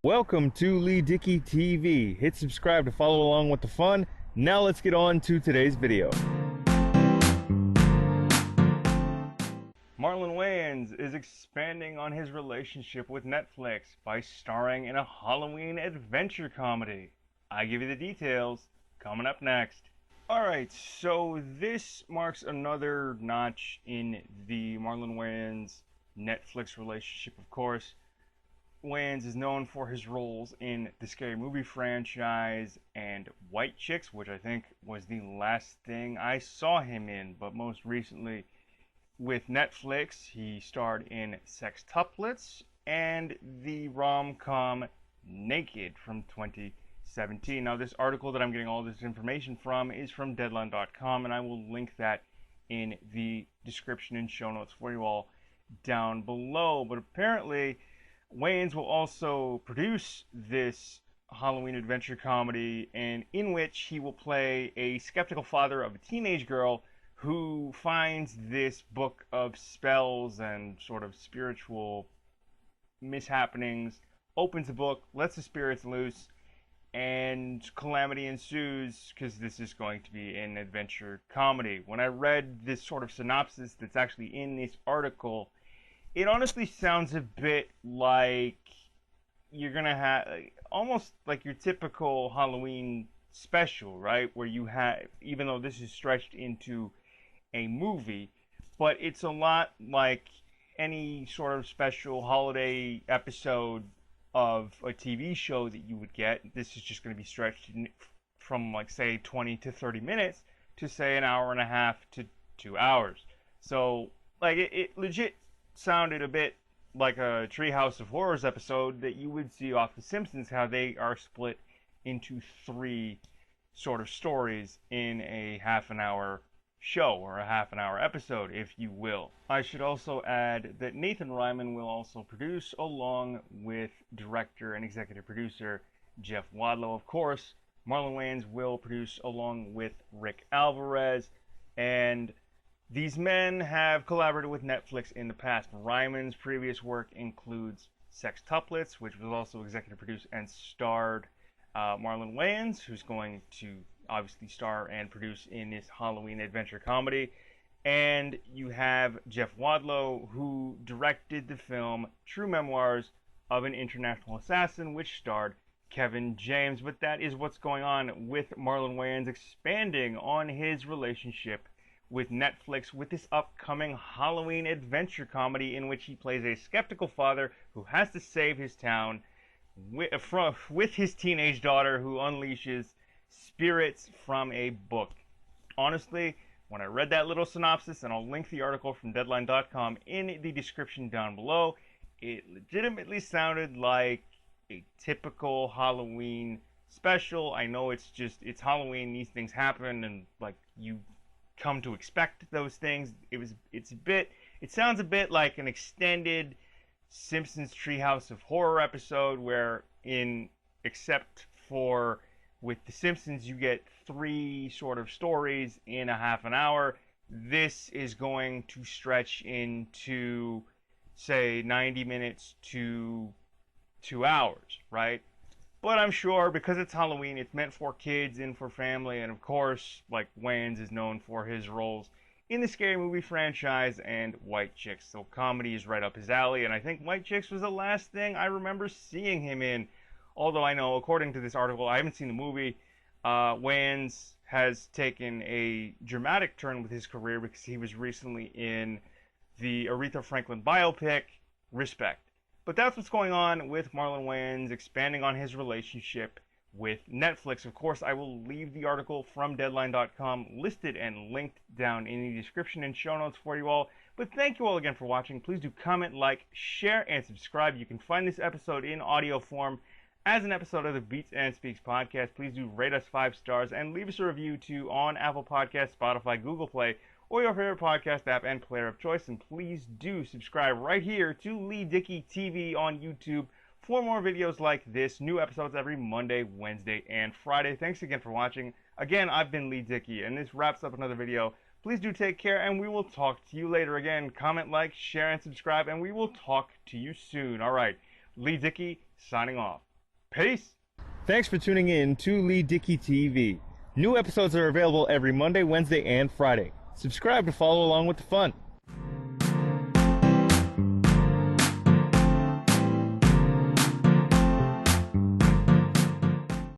Welcome to Leigh Dickey TV. Hit subscribe to follow along with the fun. Now let's get on to today's video. Marlon Wayans is expanding on his relationship with Netflix by starring in a Halloween adventure comedy. I give you the details coming up next. Alright, so this marks another notch in the Marlon Wayans Netflix relationship, of course. Wayans is known for his roles in the Scary Movie franchise and White Chicks, which I think was the last thing I saw him in, but most recently with Netflix, he starred in Sextuplets and the rom-com Naked from 2017. Now, this article that I'm getting all this information from is from Deadline.com, and I will link that in the description and show notes for you all down below. But apparently, Wayans will also produce this Halloween adventure comedy, and in which he will play a skeptical father of a teenage girl who finds this book of spells and sort of spiritual mishappenings, opens the book, lets the spirits loose, and calamity ensues because this is going to be an adventure comedy. When I read this sort of synopsis that's actually in this article, it honestly sounds a bit like you're going to have almost like your typical Halloween special, right? Where you have, even though this is stretched into a movie, but it's a lot like any sort of special holiday episode of a TV show that you would get. This is just going to be stretched from, like, say 20 to 30 minutes to, say, an hour and a half to 2 hours. So, like, it legit sounded a bit like a Treehouse of Horrors episode that you would see off The Simpsons, how they are split into 3 sort of stories in a half an hour show, or a half an hour episode, if you will. I should also add that Nathan Ryman will also produce, along with director and executive producer Jeff Wadlow. Of course, Marlon Wayans will produce along with Rick Alvarez, and these men have collaborated with Netflix in the past. Ryman's previous work includes Sextuplets, which was also executive produced and starred Marlon Wayans, who's going to obviously star and produce in this Halloween adventure comedy. And you have Jeff Wadlow, who directed the film True Memoirs of an International Assassin, which starred Kevin James. But that is what's going on with Marlon Wayans expanding on his relationship with Netflix with this upcoming Halloween adventure comedy in which he plays a skeptical father who has to save his town with his teenage daughter who unleashes spirits from a book. Honestly, when I read that little synopsis, and I'll link the article from Deadline.com in the description down below, it legitimately sounded like a typical Halloween special. I know it's Halloween, these things happen, and like you come to expect those things. It sounds a bit like an extended Simpsons Treehouse of Horror episode, where except for with The Simpsons, you get 3 sort of stories in a half an hour. This is going to stretch into, say, 90 minutes to 2 hours, right? But I'm sure because it's Halloween, it's meant for kids and for family. And of course, like, Wayans is known for his roles in the Scary Movie franchise and White Chicks. So comedy is right up his alley. And I think White Chicks was the last thing I remember seeing him in. Although I know, according to this article, I haven't seen the movie. Wayans has taken a dramatic turn with his career because he was recently in the Aretha Franklin biopic, Respect. But that's what's going on with Marlon Wayans expanding on his relationship with Netflix. Of course, I will leave the article from Deadline.com listed and linked down in the description and show notes for you all. But thank you all again for watching. Please do comment, like, share, and subscribe. You can find this episode in audio form as an episode of the Beats and Speaks podcast. Please do rate us 5 stars and leave us a review too on Apple Podcasts, Spotify, Google Play, or your favorite podcast app and player of choice. And please do subscribe right here to Leigh Dickey TV on YouTube for more videos like this. New episodes every Monday, Wednesday, and Friday. Thanks again for watching. Again, I've been Leigh Dickey, and this wraps up another video. Please do take care, and we will talk to you later. Again, comment, like, share, and subscribe, and we will talk to you soon. All right, Leigh Dickey signing off. Peace! Thanks for tuning in to Leigh Dickey TV. New episodes are available every Monday, Wednesday, and Friday. Subscribe to follow along with the fun.